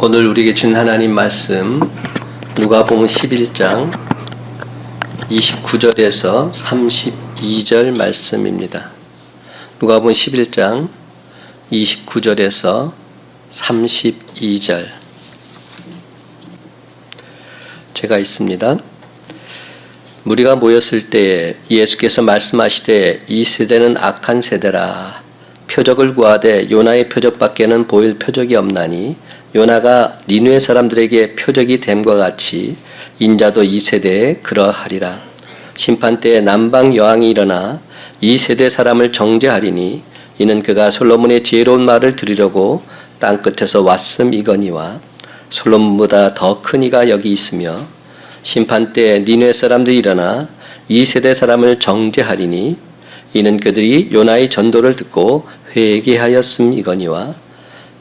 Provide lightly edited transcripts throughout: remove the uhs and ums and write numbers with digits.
오늘 우리에게 준 하나님 말씀 누가복음 11장 29절에서 32절 말씀입니다. 누가복음 11장 29절에서 32절 제가 있습니다. 무리가 모였을 때 예수께서 말씀하시되 이 세대는 악한 세대라. 표적을 구하되 요나의 표적밖에는 보일 표적이 없나니 요나가 니느웨 사람들에게 표적이 됨과 같이 인자도 이 세대에 그러하리라. 심판때에 남방 여왕이 일어나 이 세대 사람을 정죄하리니 이는 그가 솔로몬의 지혜로운 말을 들으려고 땅끝에서 왔음이거니와 솔로몬보다 더 큰 이가 여기 있으며 심판때에 니느웨 사람들이 일어나 이 세대 사람을 정죄하리니 이는 그들이 요나의 전도를 듣고 회개하였음이거니와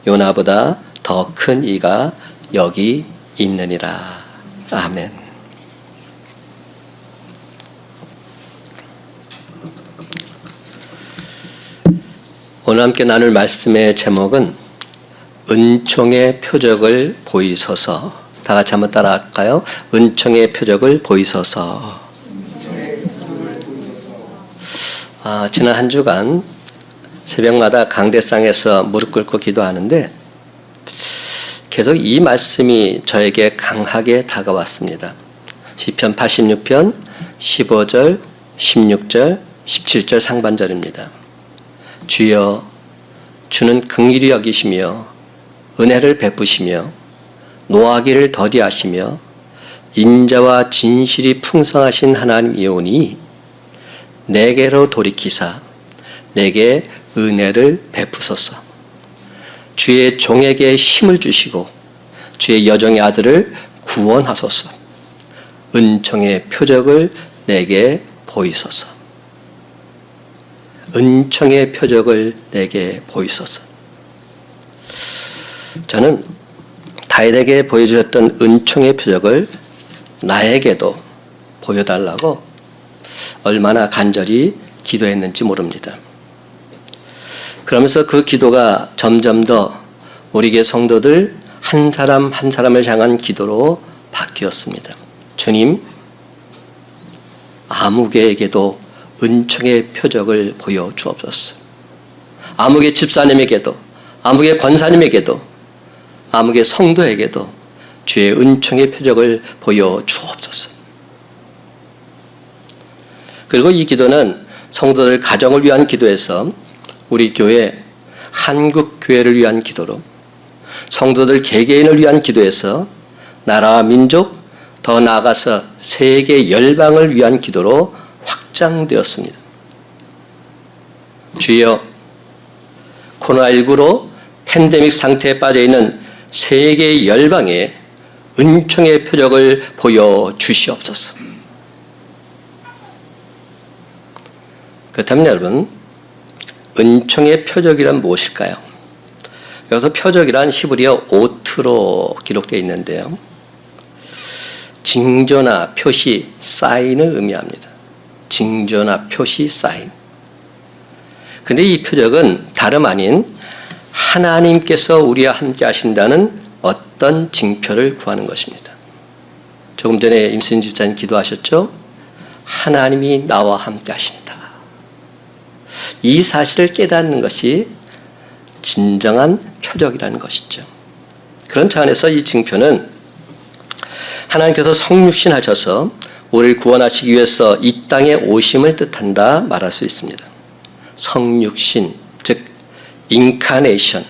요나보다 더 큰 이가 여기 있느니라. 아멘. 오늘 함께 나눌 말씀의 제목은 은총의 표적을 보이소서. 다 같이 한번 따라할까요? 은총의 표적을 보이소서. 지난 한 주간 새벽마다 강대상에서 무릎 꿇고 기도하는데 계속 이 말씀이 저에게 강하게 다가왔습니다. 시편 86편 15절, 16절, 17절 상반절입니다. 주여, 주는 긍휼히 여기시며 은혜를 베푸시며 노하기를 더디하시며 인자와 진실이 풍성하신 하나님이오니 내게로 돌이키사 내게 은혜를 베푸소서. 주의 종에게 힘을 주시고 주의 여종의 아들을 구원하소서. 은총의 표적을 내게 보이소서. 은총의 표적을 내게 보이소서. 저는 다윗에게 보여주셨던 은총의 표적을 나에게도 보여달라고 얼마나 간절히 기도했는지 모릅니다. 그러면서 그 기도가 점점 더 우리 교회 성도들 한 사람 한 사람을 향한 기도로 바뀌었습니다. 주님, 아무개에게도 은총의 표적을 보여주옵소서. 아무개 집사님에게도, 아무개 권사님에게도, 아무개 성도에게도 주의 은총의 표적을 보여주옵소서. 그리고 이 기도는 성도들 가정을 위한 기도에서 우리 교회, 한국 교회를 위한 기도로, 성도들 개개인을 위한 기도에서 나라와 민족, 더 나아가서 세계 열방을 위한 기도로 확장되었습니다. 주여, 코로나19로 팬데믹 상태에 빠져있는 세계 열방에 은총의 표적을 보여주시옵소서. 그렇다면 여러분, 은총의 표적이란 무엇일까요? 여기서 표적이란 히브리어 오트로 기록되어 있는데요. 징조나 표시, 사인을 의미합니다. 징조나 표시, 사인. 근데 이 표적은 다름 아닌 하나님께서 우리와 함께 하신다는 어떤 징표를 구하는 것입니다. 조금 전에 임순 집사님 기도하셨죠? 하나님이 나와 함께 하신다. 이 사실을 깨닫는 것이 진정한 표적이라는 것이죠. 그런 차원에서 이 징표는 하나님께서 성육신 하셔서 우리를 구원하시기 위해서 이 땅에 오심을 뜻한다 말할 수 있습니다. 성육신, 즉 인카네이션,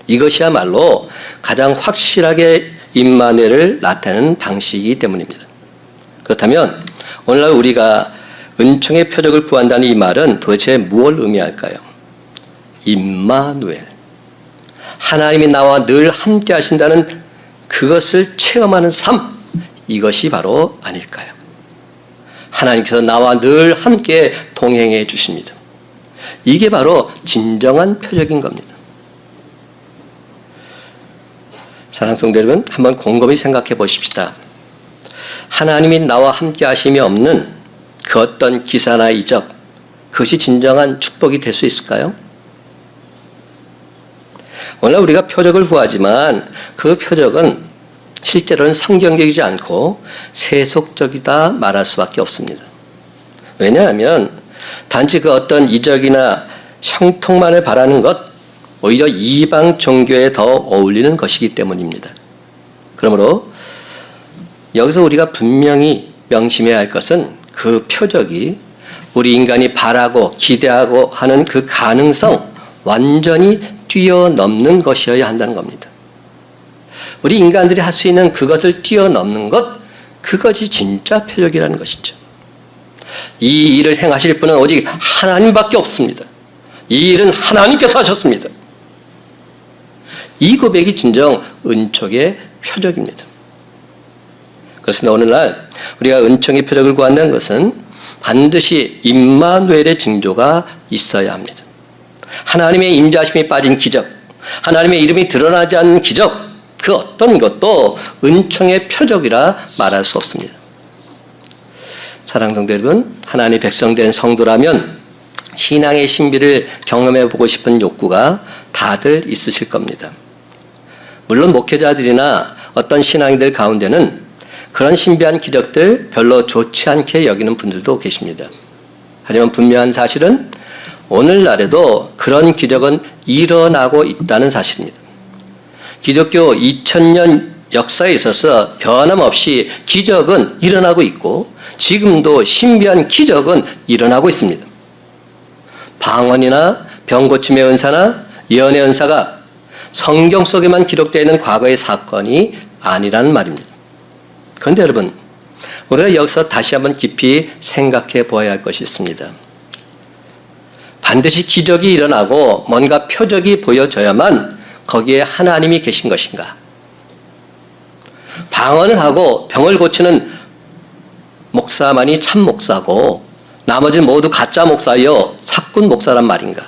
이것이야말로 가장 확실하게 임마누엘을 나타내는 방식이기 때문입니다. 그렇다면 오늘날 우리가 은총의 표적을 구한다는 이 말은 도대체 무엇을 의미할까요? 임마누엘, 하나님이 나와 늘 함께 하신다는 그것을 체험하는 삶, 이것이 바로 아닐까요? 하나님께서 나와 늘 함께 동행해 주십니다. 이게 바로 진정한 표적인 겁니다. 사랑하는 성도 여러분, 한번 곰곰이 생각해 보십시다. 하나님이 나와 함께 하심이 없는 그 어떤 기사나 이적, 그것이 진정한 축복이 될 수 있을까요? 오늘 우리가 표적을 구하지만 그 표적은 실제로는 성경적이지 않고 세속적이다 말할 수밖에 없습니다. 왜냐하면 단지 그 어떤 이적이나 형통만을 바라는 것, 오히려 이방 종교에 더 어울리는 것이기 때문입니다. 그러므로 여기서 우리가 분명히 명심해야 할 것은 그 표적이 우리 인간이 바라고 기대하고 하는 그 가능성 완전히 뛰어넘는 것이어야 한다는 겁니다. 우리 인간들이 할 수 있는 그것을 뛰어넘는 것, 그것이 진짜 표적이라는 것이죠. 이 일을 행하실 분은 오직 하나님밖에 없습니다. 이 일은 하나님께서 하셨습니다. 이 고백이 진정 은총의 표적입니다. 그렇습니다. 오늘날 우리가 은총의 표적을 구한다는 것은 반드시 임마누엘의 징조가 있어야 합니다. 하나님의 임재하심이 빠진 기적, 하나님의 이름이 드러나지 않는 기적, 그 어떤 것도 은총의 표적이라 말할 수 없습니다. 사랑하는 성도 여러분, 하나님의 백성된 성도라면 신앙의 신비를 경험해 보고 싶은 욕구가 다들 있으실 겁니다. 물론 목회자들이나 어떤 신앙인들 가운데는 그런 신비한 기적들 별로 좋지 않게 여기는 분들도 계십니다. 하지만 분명한 사실은 오늘날에도 그런 기적은 일어나고 있다는 사실입니다. 기독교 2000년 역사에 있어서 변함없이 기적은 일어나고 있고 지금도 신비한 기적은 일어나고 있습니다. 방언이나 병고침의 은사나 예언의 은사가 성경 속에만 기록되어 있는 과거의 사건이 아니라는 말입니다. 그런데 여러분, 우리가 여기서 다시 한번 깊이 생각해 보아야 할 것이 있습니다. 반드시 기적이 일어나고 뭔가 표적이 보여져야만 거기에 하나님이 계신 것인가? 방언을 하고 병을 고치는 목사만이 참 목사고 나머지는 모두 가짜 목사여 사꾼 목사란 말인가?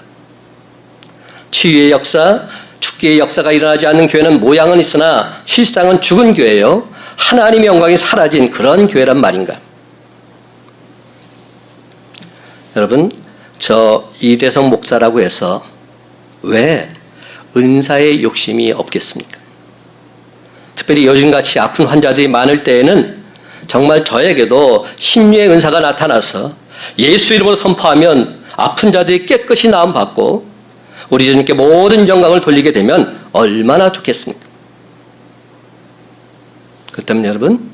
치유의 역사, 축기의 역사가 일어나지 않는 교회는 모양은 있으나 실상은 죽은 교회요. 하나님의 영광이 사라진 그런 교회란 말인가? 여러분, 저 이대성 목사라고 해서 왜 은사의 욕심이 없겠습니까? 특별히 요즘같이 아픈 환자들이 많을 때에는 정말 저에게도 신유의 은사가 나타나서 예수 이름으로 선포하면 아픈 자들이 깨끗이 나음받고 우리 주님께 모든 영광을 돌리게 되면 얼마나 좋겠습니까? 그렇기 때문에 여러분,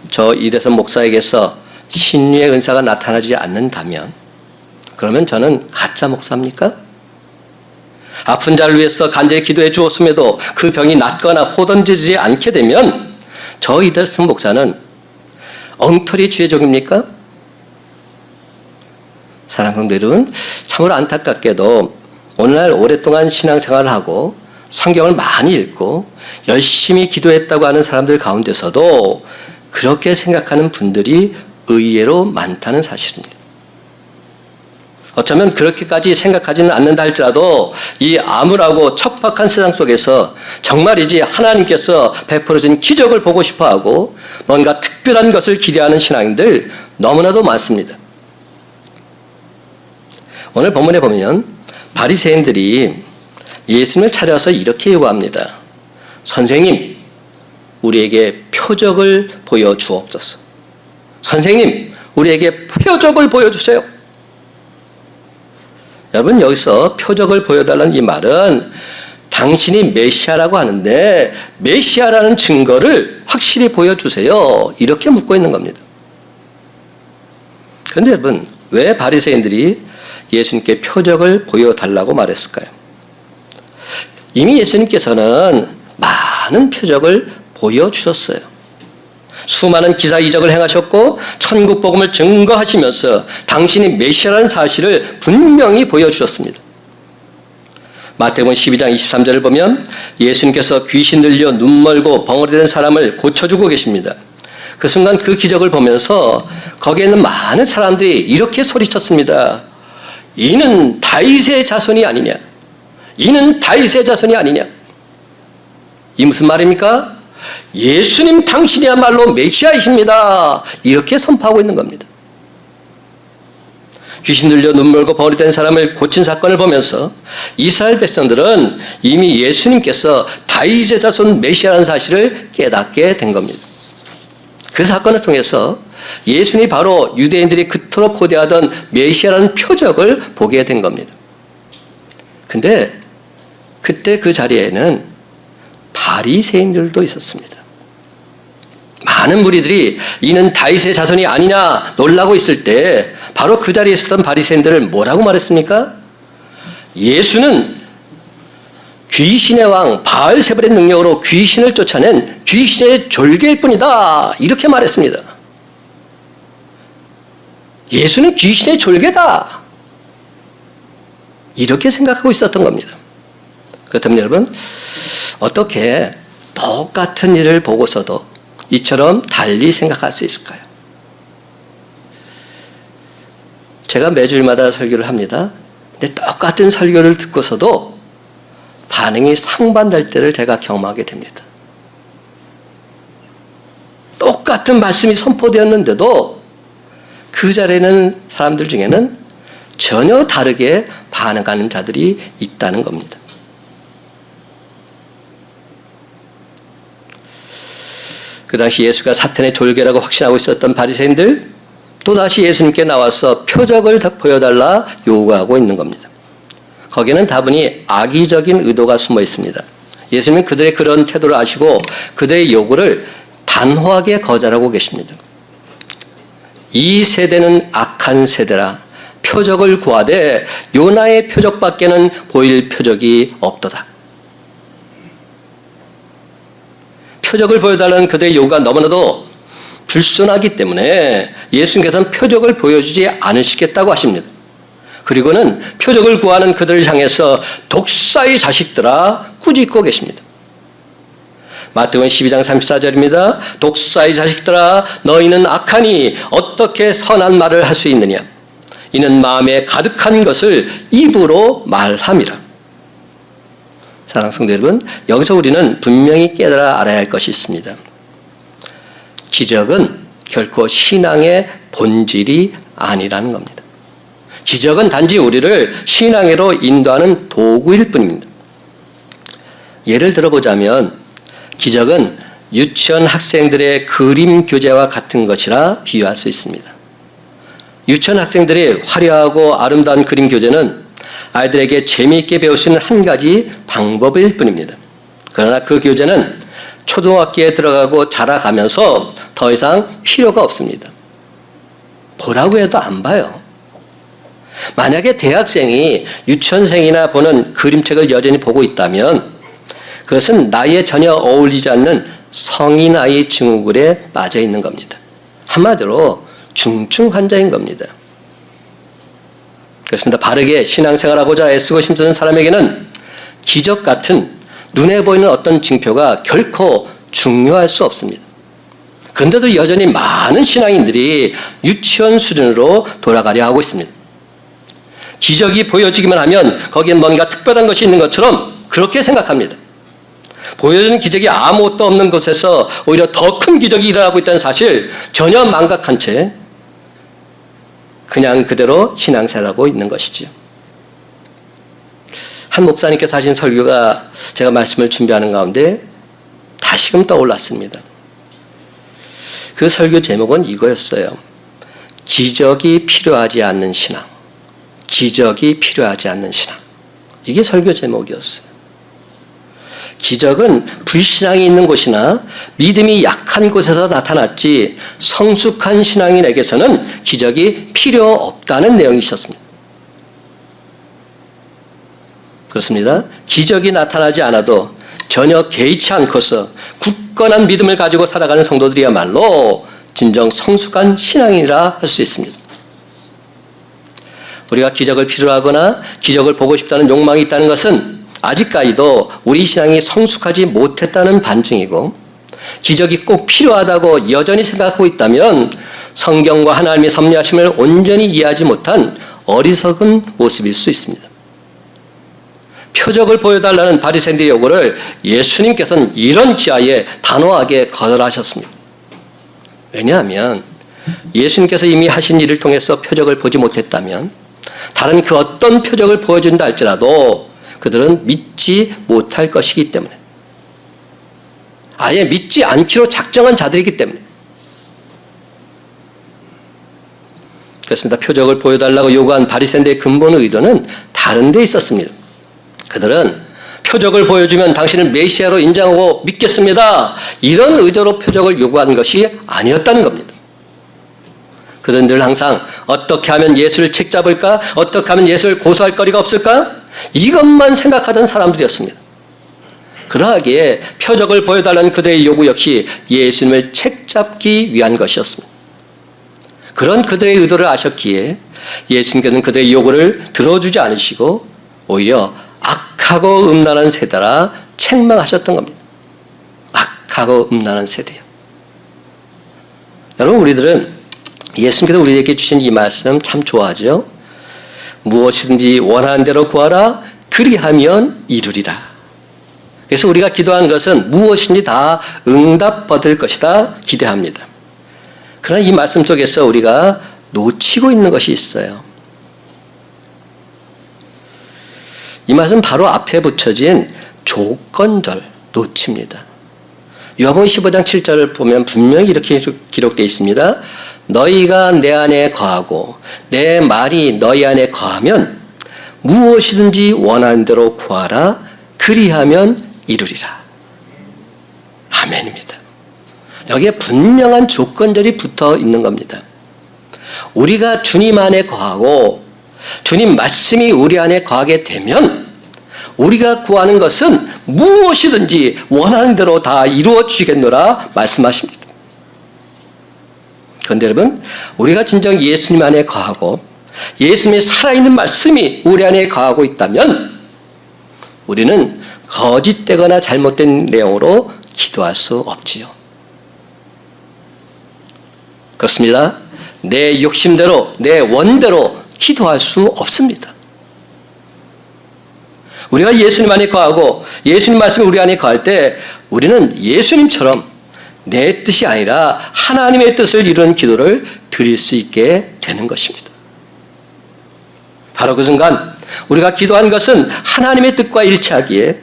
저 이대선 목사에게서 신유의 은사가 나타나지 않는다면 그러면 저는 가짜 목사입니까? 아픈 자를 위해서 간절히 기도해 주었음에도 그 병이 낫거나 호전되지 않게 되면 저 이대선 목사는 엉터리 주의종입니까? 사랑하는 성도 여러분, 참으로 안타깝게도 오늘날 오랫동안 신앙생활을 하고 성경을 많이 읽고 열심히 기도했다고 하는 사람들 가운데서도 그렇게 생각하는 분들이 의외로 많다는 사실입니다. 어쩌면 그렇게까지 생각하지는 않는다 할지라도 이 암울하고 척박한 세상 속에서 정말이지 하나님께서 베풀어진 기적을 보고 싶어하고 뭔가 특별한 것을 기대하는 신앙인들 너무나도 많습니다. 오늘 본문에 보면 바리새인들이 예수님을 찾아와서 이렇게 요구합니다. 선생님, 우리에게 표적을 보여주옵소서. 선생님, 우리에게 표적을 보여주세요. 여러분, 여기서 표적을 보여달라는 이 말은 당신이 메시아라고 하는데 메시아라는 증거를 확실히 보여주세요. 이렇게 묻고 있는 겁니다. 그런데 여러분, 왜 바리새인들이 예수님께 표적을 보여달라고 말했을까요? 이미 예수님께서는 많은 표적을 보여주셨어요. 수많은 기사 이적을 행하셨고 천국 복음을 증거하시면서 당신이 메시아라는 사실을 분명히 보여주셨습니다. 마태복음 12장 23절을 보면 예수님께서 귀신 들려 눈 멀고 벙어리 된 사람을 고쳐주고 계십니다. 그 순간 그 기적을 보면서 거기에 있는 많은 사람들이 이렇게 소리쳤습니다. 이는 다윗의 자손이 아니냐? 이는 다윗의 자손이 아니냐? 이 무슨 말입니까? 예수님 당신이야말로 메시아이십니다. 이렇게 선포하고 있는 겁니다. 귀신 들려 눈멀고 버리 된 사람을 고친 사건을 보면서 이스라엘 백성들은 이미 예수님께서 다윗의 자손 메시아라는 사실을 깨닫게 된 겁니다. 그 사건을 통해서 예수님이 바로 유대인들이 그토록 고대하던 메시아라는 표적을 보게 된 겁니다. 근데 그때 그 자리에는 바리새인들도 있었습니다. 많은 무리들이 이는 다윗의 자손이 아니냐 놀라고 있을 때 바로 그 자리에 있었던 바리새인들을 뭐라고 말했습니까? 예수는 귀신의 왕 바알세불의 능력으로 귀신을 쫓아낸 귀신의 졸개일 뿐이다. 이렇게 말했습니다. 예수는 귀신의 졸개다. 이렇게 생각하고 있었던 겁니다. 그렇다면 여러분, 어떻게 똑같은 일을 보고서도 이처럼 달리 생각할 수 있을까요? 제가 매주일마다 설교를 합니다. 근데 똑같은 설교를 듣고서도 반응이 상반될 때를 제가 경험하게 됩니다. 똑같은 말씀이 선포되었는데도 그 자리에는 사람들 중에는 전혀 다르게 반응하는 자들이 있다는 겁니다. 그 당시 예수가 사탄의 졸개라고 확신하고 있었던 바리새인들 또다시 예수님께 나와서 표적을 보여달라 요구하고 있는 겁니다. 거기에는 다분히 악의적인 의도가 숨어 있습니다. 예수님은 그들의 그런 태도를 아시고 그들의 요구를 단호하게 거절하고 계십니다. 이 세대는 악한 세대라 표적을 구하되 요나의 표적밖에는 보일 표적이 없도다. 표적을 보여달라는 그들의 요구가 너무나도 불순하기 때문에 예수님께서는 표적을 보여주지 않으시겠다고 하십니다. 그리고는 표적을 구하는 그들을 향해서 독사의 자식들아 꾸짖고 계십니다. 마태복음 12장 34절입니다. 독사의 자식들아 너희는 악하니 어떻게 선한 말을 할 수 있느냐. 이는 마음에 가득한 것을 입으로 말함이라. 사랑하는 성도 여러분, 여기서 우리는 분명히 깨달아 알아야 할 것이 있습니다. 기적은 결코 신앙의 본질이 아니라는 겁니다. 기적은 단지 우리를 신앙으로 인도하는 도구일 뿐입니다. 예를 들어보자면 기적은 유치원 학생들의 그림 교재와 같은 것이라 비유할 수 있습니다. 유치원 학생들의 화려하고 아름다운 그림 교재는 아이들에게 재미있게 배울 수 있는 한 가지 방법일 뿐입니다. 그러나 그 교재는 초등학교에 들어가고 자라가면서 더 이상 필요가 없습니다. 보라고 해도 안 봐요. 만약에 대학생이 유치원생이나 보는 그림책을 여전히 보고 있다면 그것은 나이에 전혀 어울리지 않는 성인 아이 증후군에 빠져 있는 겁니다. 한마디로 중증 환자인 겁니다. 그렇습니다. 바르게 신앙생활하고자 애쓰고 힘쓰는 사람에게는 기적 같은 눈에 보이는 어떤 징표가 결코 중요할 수 없습니다. 그런데도 여전히 많은 신앙인들이 유치원 수준으로 돌아가려 하고 있습니다. 기적이 보여지기만 하면 거기엔 뭔가 특별한 것이 있는 것처럼 그렇게 생각합니다. 보여주는 기적이 아무것도 없는 곳에서 오히려 더 큰 기적이 일어나고 있다는 사실 전혀 망각한 채 그냥 그대로 신앙생활하고 있는 것이지요. 한 목사님께서 하신 설교가 제가 말씀을 준비하는 가운데 다시금 떠올랐습니다. 그 설교 제목은 이거였어요. 기적이 필요하지 않는 신앙. 기적이 필요하지 않는 신앙. 이게 설교 제목이었어요. 기적은 불신앙이 있는 곳이나 믿음이 약한 곳에서 나타났지 성숙한 신앙인에게서는 기적이 필요 없다는 내용이셨습니다. 그렇습니다. 기적이 나타나지 않아도 전혀 개의치 않고서 굳건한 믿음을 가지고 살아가는 성도들이야말로 진정 성숙한 신앙인이라 할 수 있습니다. 우리가 기적을 필요로 하거나 기적을 보고 싶다는 욕망이 있다는 것은 아직까지도 우리 신앙이 성숙하지 못했다는 반증이고 기적이 꼭 필요하다고 여전히 생각하고 있다면 성경과 하나님의 섭리하심을 온전히 이해하지 못한 어리석은 모습일 수 있습니다. 표적을 보여달라는 바리새인들의 요구를 예수님께서는 이런 지하에 단호하게 거절하셨습니다. 왜냐하면 예수님께서 이미 하신 일을 통해서 표적을 보지 못했다면 다른 그 어떤 표적을 보여준다 할지라도 그들은 믿지 못할 것이기 때문에, 아예 믿지 않기로 작정한 자들이기 때문에 그렇습니다. 표적을 보여달라고 요구한 바리새인들의 근본 의도는 다른 데 있었습니다. 그들은 표적을 보여주면 당신을 메시아로 인정하고 믿겠습니다, 이런 의도로 표적을 요구한 것이 아니었다는 겁니다. 그들은 늘 항상 어떻게 하면 예수를 책잡을까? 어떻게 하면 예수를 고소할 거리가 없을까? 이것만 생각하던 사람들이었습니다. 그러하기에 표적을 보여달라는 그들의 요구 역시 예수님을 책잡기 위한 것이었습니다. 그런 그들의 의도를 아셨기에 예수님께서는 그들의 요구를 들어주지 않으시고 오히려 악하고 음란한 세대라 책망하셨던 겁니다. 악하고 음란한 세대요. 여러분, 우리들은 예수님께서 우리에게 주신 이 말씀 참 좋아하죠. 무엇이든지 원하는 대로 구하라, 그리하면 이루리라. 그래서 우리가 기도한 것은 무엇인지 다 응답받을 것이다 기대합니다. 그러나 이 말씀 속에서 우리가 놓치고 있는 것이 있어요. 이 말씀 바로 앞에 붙여진 조건절 놓칩니다. 요한복음 15장 7절을 보면 분명히 이렇게 기록되어 있습니다. 너희가 내 안에 거하고 내 말이 너희 안에 거하면 무엇이든지 원하는 대로 구하라, 그리하면 이루리라. 아멘입니다. 여기에 분명한 조건들이 붙어 있는 겁니다. 우리가 주님 안에 거하고 주님 말씀이 우리 안에 거하게 되면 우리가 구하는 것은 무엇이든지 원하는 대로 다 이루어 주시겠노라 말씀하십니다. 그런데 여러분, 우리가 진정 예수님 안에 거하고 예수님의 살아있는 말씀이 우리 안에 거하고 있다면 우리는 거짓되거나 잘못된 내용으로 기도할 수 없지요. 그렇습니다. 내 욕심대로, 내 원대로 기도할 수 없습니다. 우리가 예수님 안에 거하고 예수님 말씀이 우리 안에 거할 때 우리는 예수님처럼 내 뜻이 아니라 하나님의 뜻을 이루는 기도를 드릴 수 있게 되는 것입니다. 바로 그 순간 우리가 기도한 것은 하나님의 뜻과 일치하기에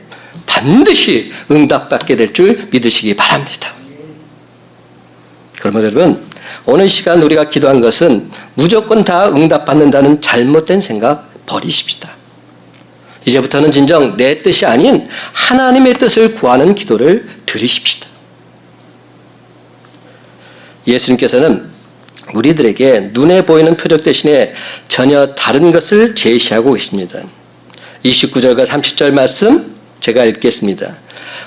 반드시 응답받게 될 줄 믿으시기 바랍니다. 그러면 여러분, 오늘 시간 우리가 기도한 것은 무조건 다 응답받는다는 잘못된 생각 버리십시다. 이제부터는 진정 내 뜻이 아닌 하나님의 뜻을 구하는 기도를 드리십시다. 예수님께서는 우리들에게 눈에 보이는 표적 대신에 전혀 다른 것을 제시하고 계십니다. 29절과 30절 말씀 제가 읽겠습니다.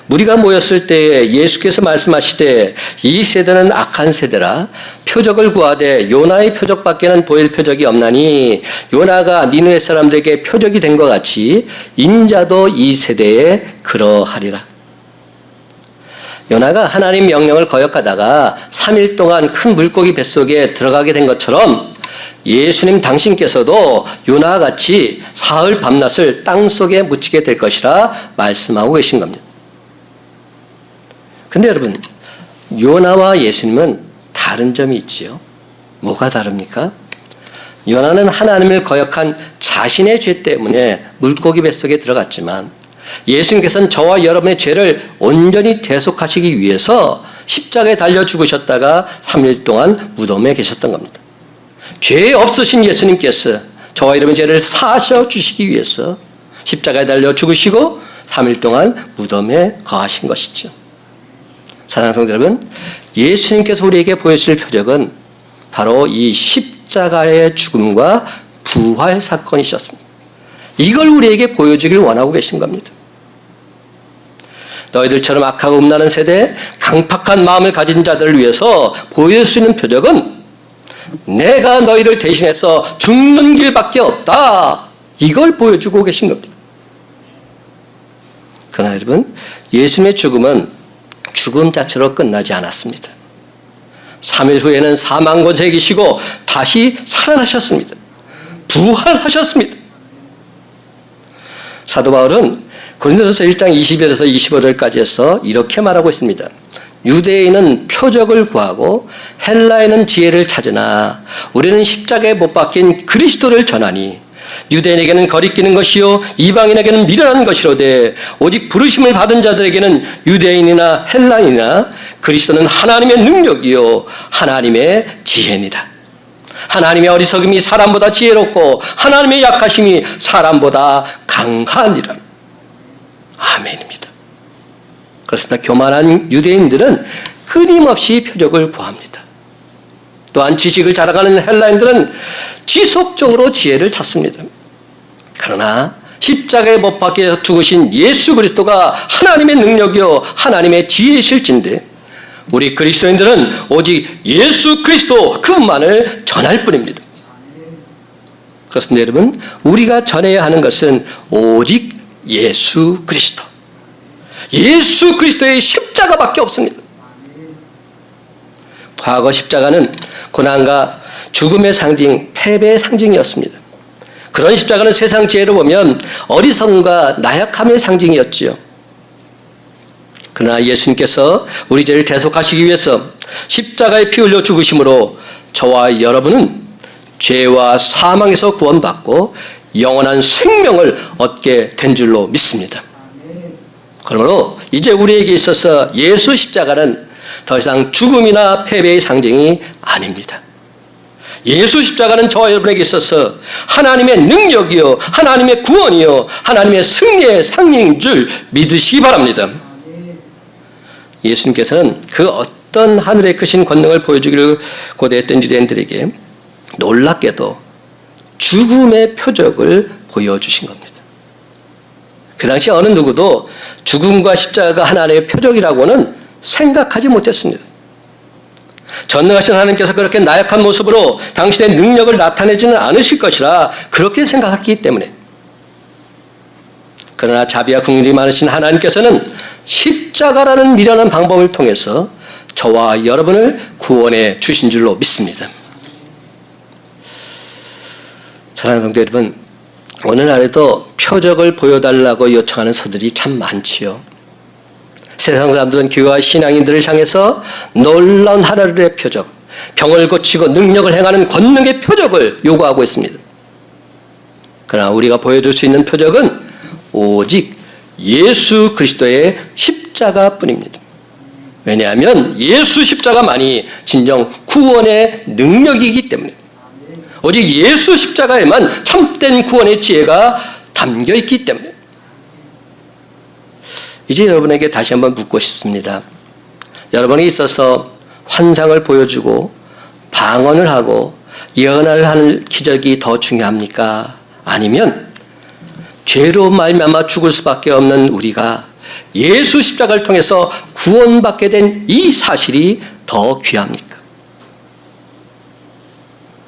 무리가 모였을 때에 예수께서 말씀하시되 이 세대는 악한 세대라 표적을 구하되 요나의 표적밖에는 보일 표적이 없나니 요나가 니느웨 사람들에게 표적이 된 것 같이 인자도 이 세대에 그러하리라. 요나가 하나님 명령을 거역하다가 3일 동안 큰 물고기 뱃속에 들어가게 된 것처럼 예수님 당신께서도 요나와 같이 사흘 밤낮을 땅속에 묻히게 될 것이라 말씀하고 계신 겁니다. 근데 여러분, 요나와 예수님은 다른 점이 있지요. 뭐가 다릅니까? 요나는 하나님을 거역한 자신의 죄 때문에 물고기 뱃속에 들어갔지만 예수님께서는 저와 여러분의 죄를 온전히 대속하시기 위해서 십자가에 달려 죽으셨다가 3일 동안 무덤에 계셨던 겁니다. 죄 없으신 예수님께서 저와 여러분의 죄를 사하셔 주시기 위해서 십자가에 달려 죽으시고 3일 동안 무덤에 거하신 것이죠. 사랑하는 성도 여러분, 예수님께서 우리에게 보여주실 표적은 바로 이 십자가의 죽음과 부활 사건이셨습니다. 이걸 우리에게 보여주길 원하고 계신 겁니다. 너희들처럼 악하고 음란한 세대, 강팍한 마음을 가진 자들을 위해서 보일 수 있는 표적은 내가 너희를 대신해서 죽는 길밖에 없다. 이걸 보여주고 계신 겁니다. 그러나 여러분, 예수님의 죽음은 죽음 자체로 끝나지 않았습니다. 3일 후에는 사망 권세에 계시고 다시 살아나셨습니다. 부활하셨습니다. 사도 바울은 고린도전서 1장 21절에서 25절까지 해서 이렇게 말하고 있습니다. 유대인은 표적을 구하고 헬라인은 지혜를 찾으나 우리는 십자가에 못 박힌 그리스도를 전하니 유대인에게는 거리끼는 것이요 이방인에게는 미련한 것이로되 오직 부르심을 받은 자들에게는 유대인이나 헬라인이나 그리스도는 하나님의 능력이요 하나님의 지혜니라. 하나님의 어리석음이 사람보다 지혜롭고 하나님의 약하심이 사람보다 강하니라. 아멘입니다. 그렇습니다. 교만한 유대인들은 끊임없이 표적을 구합니다. 또한 지식을 자랑하는 헬라인들은 지속적으로 지혜를 찾습니다. 그러나 십자가에 못 박혀 죽으신 예수 그리스도가 하나님의 능력이요 하나님의 지혜실진데 우리 그리스도인들은 오직 예수 그리스도 그분만을 전할 뿐입니다. 그렇습니다. 여러분, 우리가 전해야 하는 것은 오직 예수 그리스도, 예수 그리스도의 십자가밖에 없습니다. 과거 십자가는 고난과 죽음의 상징, 패배의 상징이었습니다. 그런 십자가는 세상 지혜로 보면 어리석음과 나약함의 상징이었지요. 그러나 예수님께서 우리 죄를 대속하시기 위해서 십자가에 피 흘려 죽으심으로 저와 여러분은 죄와 사망에서 구원받고 영원한 생명을 얻게 된 줄로 믿습니다. 그러므로 이제 우리에게 있어서 예수 십자가는 더 이상 죽음이나 패배의 상징이 아닙니다. 예수 십자가는 저와 여러분에게 있어서 하나님의 능력이요 하나님의 구원이요 하나님의 승리의 상징인 줄 믿으시기 바랍니다. 예수님께서는 그 어떤 하늘의 크신 권능을 보여주기를 고대했던 유대인들에게 놀랍게도 죽음의 표적을 보여주신 겁니다. 그 당시 어느 누구도 죽음과 십자가가 하나님의 표적이라고는 생각하지 못했습니다. 전능하신 하나님께서 그렇게 나약한 모습으로 당신의 능력을 나타내지는 않으실 것이라 그렇게 생각했기 때문에. 그러나 자비와 긍휼이 많으신 하나님께서는 십자가라는 미련한 방법을 통해서 저와 여러분을 구원해 주신 줄로 믿습니다. 사랑하는 성도 여러분, 오늘날에도 표적을 보여달라고 요청하는 서들이 참 많지요. 세상 사람들은 교회와 신앙인들을 향해서 놀라운 하늘의 표적, 병을 고치고 능력을 행하는 권능의 표적을 요구하고 있습니다. 그러나 우리가 보여줄 수 있는 표적은 오직 예수 그리스도의 십자가뿐입니다. 왜냐하면 예수 십자가만이 진정 구원의 능력이기 때문에 오직 예수 십자가에만 참된 구원의 지혜가 담겨 있기 때문에 이제 여러분에게 다시 한번 묻고 싶습니다. 여러분에 있어서 환상을 보여주고 방언을 하고 예언을 하는 기적이 더 중요합니까? 아니면 죄로 말미암아 죽을 수밖에 없는 우리가 예수 십자가를 통해서 구원받게 된 이 사실이 더 귀합니까?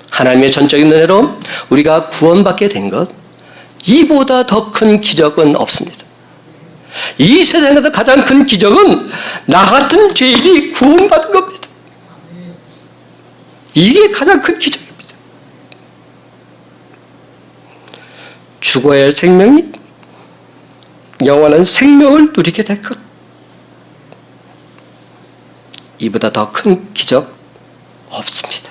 하나님의 전적인 은혜로 우리가 구원받게 된 것, 이보다 더 큰 기적은 없습니다. 이 세상에서 가장 큰 기적은 나 같은 죄인이 구원받은 겁니다. 이게 가장 큰 기적입니다. 죽어야 할 생명이 영원한 생명을 누리게 될 것. 이보다 더 큰 기적 없습니다.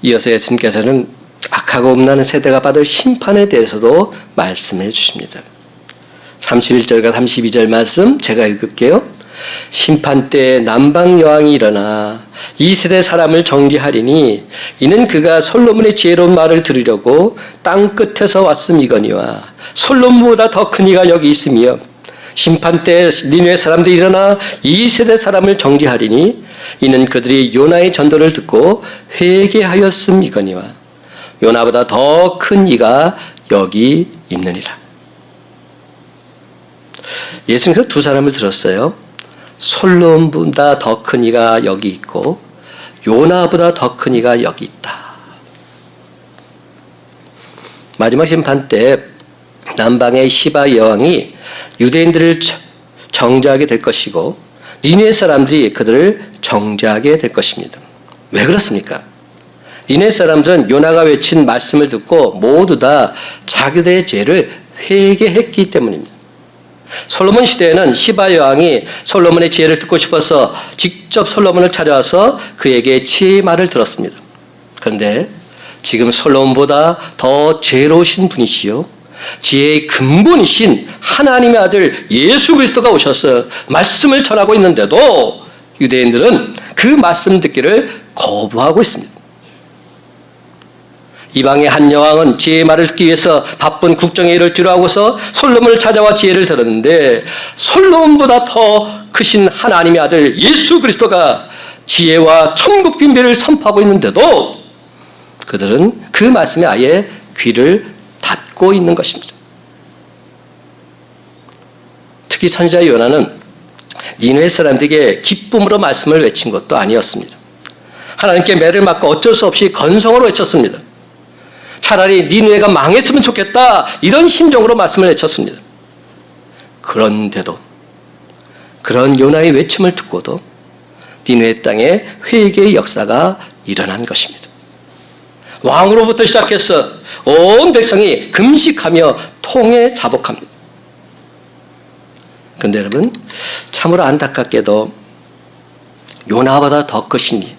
이어서 예수님께서는 악하고 음란한 세대가 받을 심판에 대해서도 말씀해 주십니다. 31절과 32절 말씀 제가 읽을게요. 심판 때에 남방 여왕이 일어나 이 세대 사람을 정죄하리니 이는 그가 솔로몬의 지혜로운 말을 들으려고 땅 끝에서 왔음이거니와 솔로몬보다 더 큰 이가 여기 있으며 심판 때에 니느웨 사람들이 일어나 이 세대 사람을 정죄하리니 이는 그들이 요나의 전도를 듣고 회개하였음이거니와 요나보다 더 큰 이가 여기 있느니라. 예수님께서 두 사람을 들었어요. 솔로몬보다 더 큰 이가 여기 있고 요나보다 더 큰 이가 여기 있다. 마지막 심판 때 남방의 시바 여왕이 유대인들을 정죄하게 될 것이고 니느웨 사람들이 그들을 정죄하게 될 것입니다. 왜 그렇습니까? 니느웨 사람들은 요나가 외친 말씀을 듣고 모두 다 자기들의 죄를 회개했기 때문입니다. 솔로몬 시대에는 시바 여왕이 솔로몬의 지혜를 듣고 싶어서 직접 솔로몬을 찾아와서 그에게 지혜의 말을 들었습니다. 그런데 지금 솔로몬보다 더 지혜로우신 분이시요 지혜의 근본이신 하나님의 아들 예수 그리스도가 오셔서 말씀을 전하고 있는데도 유대인들은 그 말씀 듣기를 거부하고 있습니다. 이방의 한 여왕은 지혜의 말을 듣기 위해서 바쁜 국정의 일을 뒤로하고서 솔로몬을 찾아와 지혜를 들었는데 솔로몬보다 더 크신 하나님의 아들 예수 그리스도가 지혜와 천국 비밀을 선포하고 있는데도 그들은 그 말씀에 아예 귀를 닫고 있는 것입니다. 특히 선지자 요나는 니느웨 사람들에게 기쁨으로 말씀을 외친 것도 아니었습니다. 하나님께 매를 맞고 어쩔 수 없이 건성으로 외쳤습니다. 차라리 니느웨가 망했으면 좋겠다 이런 심정으로 말씀을 외쳤습니다. 그런데도 그런 요나의 외침을 듣고도 니느웨 땅에 회개의 역사가 일어난 것입니다. 왕으로부터 시작해서 온 백성이 금식하며 통에 자복합니다. 그런데 여러분 참으로 안타깝게도 요나보다 더 크신 이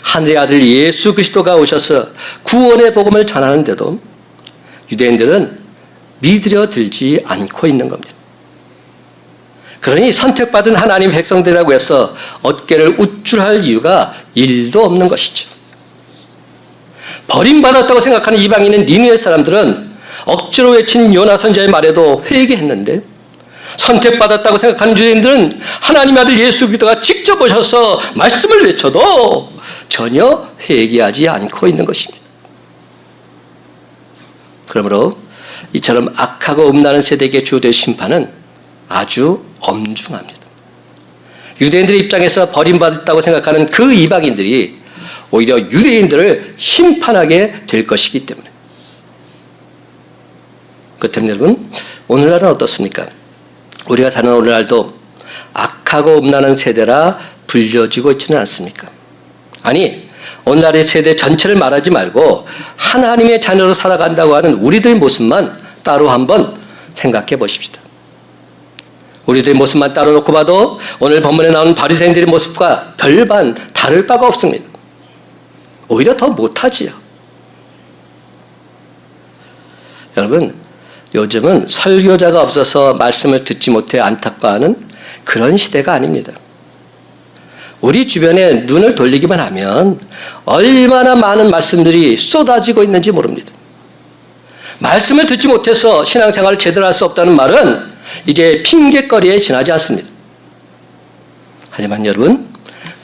하늘의 아들 예수 그리스도가 오셔서 구원의 복음을 전하는데도 유대인들은 믿으려 들지 않고 있는 겁니다. 그러니 선택받은 하나님 백성들이라고 해서 어깨를 우쭐할 이유가 1도 없는 것이죠. 버림받았다고 생각하는 이방인인 니느웨 사람들은 억지로 외친 요나 선지자의 말에도 회개했는데 선택받았다고 생각하는 유대인들은 하나님의 아들 예수 그리스도가 직접 오셔서 말씀을 외쳐도 전혀 회개하지 않고 있는 것입니다. 그러므로 이처럼 악하고 음란한 세대에게 주어질 심판은 아주 엄중합니다. 유대인들의 입장에서 버림받았다고 생각하는 그 이방인들이 오히려 유대인들을 심판하게 될 것이기 때문에. 그렇다면 여러분, 오늘날은 어떻습니까? 우리가 사는 오늘날도 악하고 음란한 세대라 불려지고 있지는 않습니까? 아니, 오늘날의 세대 전체를 말하지 말고 하나님의 자녀로 살아간다고 하는 우리들 모습만 따로 한번 생각해 보십시다. 우리들의 모습만 따로 놓고 봐도 오늘 본문에 나오는 바리새인들의 모습과 별반 다를 바가 없습니다. 오히려 더 못하지요. 여러분, 요즘은 설교자가 없어서 말씀을 듣지 못해 안타까워하는 그런 시대가 아닙니다. 우리 주변에 눈을 돌리기만 하면 얼마나 많은 말씀들이 쏟아지고 있는지 모릅니다. 말씀을 듣지 못해서 신앙생활을 제대로 할 수 없다는 말은 이제 핑계거리에 지나지 않습니다. 하지만 여러분,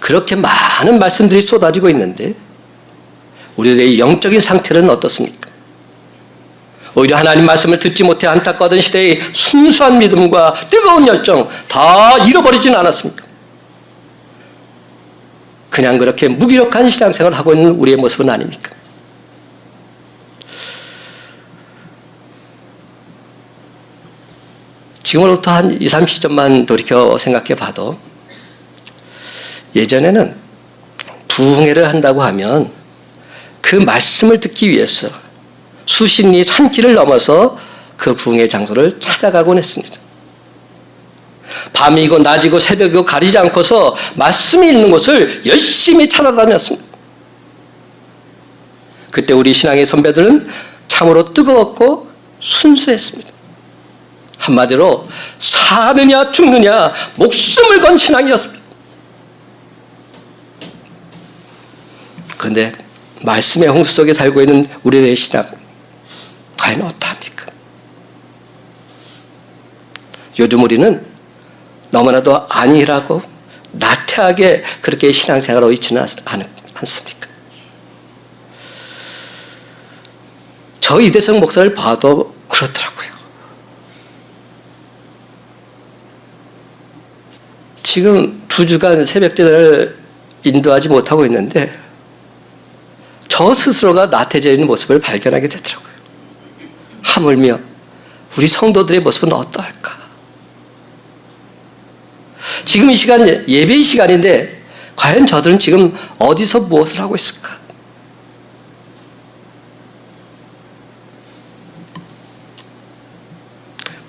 그렇게 많은 말씀들이 쏟아지고 있는데 우리들의 영적인 상태는 어떻습니까? 오히려 하나님 말씀을 듣지 못해 안타까워하던 시대의 순수한 믿음과 뜨거운 열정 다 잃어버리지는 않았습니까? 그냥 그렇게 무기력한 신앙생활을 하고 있는 우리의 모습은 아닙니까? 지금으로부터 한 20, 30점만 돌이켜 생각해 봐도 예전에는 부흥회를 한다고 하면 그 말씀을 듣기 위해서 수십리 산길을 넘어서 그 부흥회 장소를 찾아가곤 했습니다. 밤이고 낮이고 새벽이고 가리지 않고서 말씀이 있는 곳을 열심히 찾아다녔습니다. 그때 우리 신앙의 선배들은 참으로 뜨거웠고 순수했습니다. 한마디로 사느냐 죽느냐 목숨을 건 신앙이었습니다. 그런데 말씀의 홍수 속에 살고 있는 우리의 신앙 과연 어떠합니까? 요즘 우리는 너무나도 안일하고 나태하게 그렇게 신앙생활을 하고 있지는 않습니까? 저 이대성 목사를 봐도 그렇더라고요. 지금 2주간 새벽기도를 인도하지 못하고 있는데 저 스스로가 나태해져 있는 모습을 발견하게 되더라고요. 하물며 우리 성도들의 모습은 어떠할까? 지금 이 시간 예배의 시간인데 과연 저들은 지금 어디서 무엇을 하고 있을까?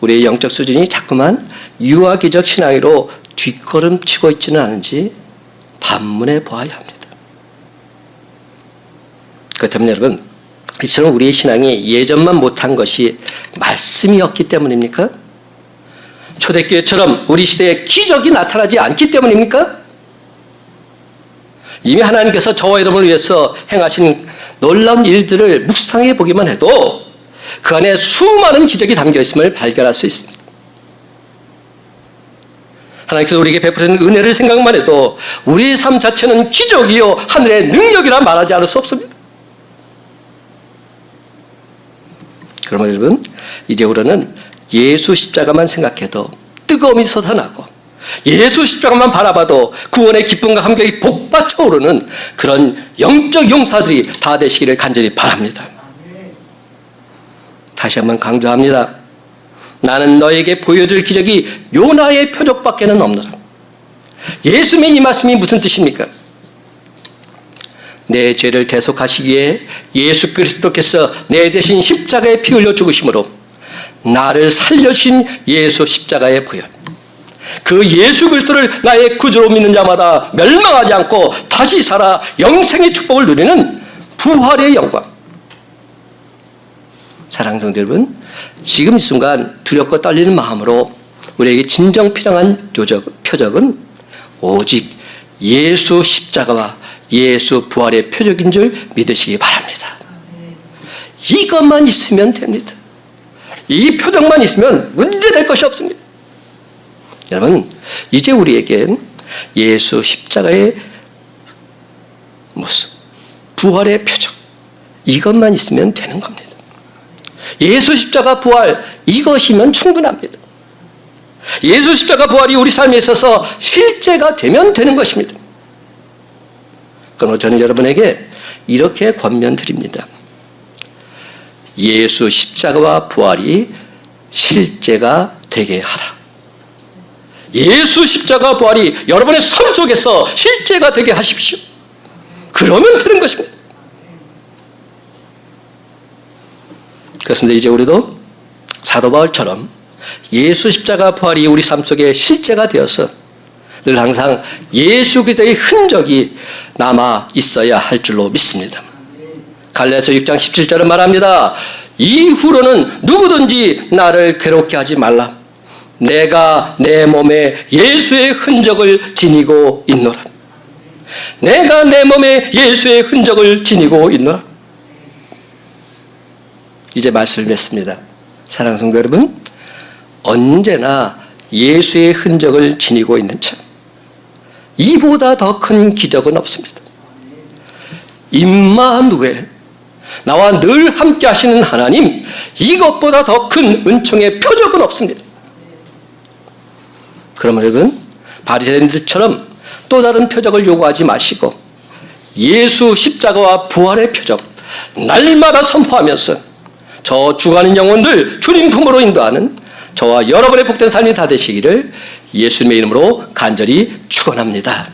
우리의 영적 수준이 자꾸만 유아기적 신앙으로 뒷걸음치고 있지는 않은지 반문해 보아야 합니다. 그렇다면 여러분, 이처럼 우리의 신앙이 예전만 못한 것이 말씀이 없기 때문입니까? 초대교회처럼 우리 시대에 기적이 나타나지 않기 때문입니까? 이미 하나님께서 저와 여러분을 위해서 행하신 놀라운 일들을 묵상해 보기만 해도 그 안에 수많은 기적이 담겨 있음을 발견할 수 있습니다. 하나님께서 우리에게 베푸신 은혜를 생각만 해도 우리의 삶 자체는 기적이요 하늘의 능력이라 말하지 않을 수 없습니다. 그러면 여러분, 이제부터는 예수 십자가만 생각해도 뜨거움이 솟아나고 예수 십자가만 바라봐도 구원의 기쁨과 감격이 복받쳐 오르는 그런 영적 용사들이 다 되시기를 간절히 바랍니다. 다시 한번 강조합니다. 나는 너에게 보여줄 기적이 요나의 표적밖에는 없노라. 예수님의 이 말씀이 무슨 뜻입니까? 내 죄를 대속하시기 위해 예수 그리스도께서 내 대신 십자가에 피 흘려 죽으심으로 나를 살려주신 예수 십자가의 보혈, 그 예수 그리스도를 나의 구주로 믿는 자마다 멸망하지 않고 다시 살아 영생의 축복을 누리는 부활의 영광. 사랑하는 성도 여러분, 지금 이 순간 두렵고 떨리는 마음으로 우리에게 진정 필요한 표적은 오직 예수 십자가와 예수 부활의 표적인 줄 믿으시기 바랍니다. 이것만 있으면 됩니다. 이 표적만 있으면 문제될 것이 없습니다. 여러분, 이제 우리에겐 예수 십자가의 모습, 부활의 표적, 이것만 있으면 되는 겁니다. 예수 십자가 부활, 이것이면 충분합니다. 예수 십자가 부활이 우리 삶에 있어서 실제가 되면 되는 것입니다. 그러나 저는 여러분에게 이렇게 권면드립니다. 예수 십자가와 부활이 실제가 되게 하라. 예수 십자가 부활이 여러분의 삶 속에서 실제가 되게 하십시오. 그러면 되는 것입니다. 그렇습니다. 이제 우리도 사도 바울처럼 예수 십자가 부활이 우리 삶 속에 실제가 되어서 늘 항상 예수 그리스도의 흔적이 남아 있어야 할 줄로 믿습니다. 갈라디아서 6장 17절은 말합니다. 이후로는 누구든지 나를 괴롭게 하지 말라. 내가 내 몸에 예수의 흔적을 지니고 있노라. 내가 내 몸에 예수의 흔적을 지니고 있노라. 이제 말씀을 맺습니다. 사랑하는 성도 여러분, 언제나 예수의 흔적을 지니고 있는 참, 이보다 더 큰 기적은 없습니다. 임마누엘, 나와 늘 함께 하시는 하나님, 이것보다 더 큰 은총의 표적은 없습니다. 그러면 여러분, 바리새인들처럼 또 다른 표적을 요구하지 마시고 예수 십자가와 부활의 표적 날마다 선포하면서 저 죽어가는 영혼들 주님 품으로 인도하는 저와 여러분의 복된 삶이 다 되시기를 예수님의 이름으로 간절히 축원합니다.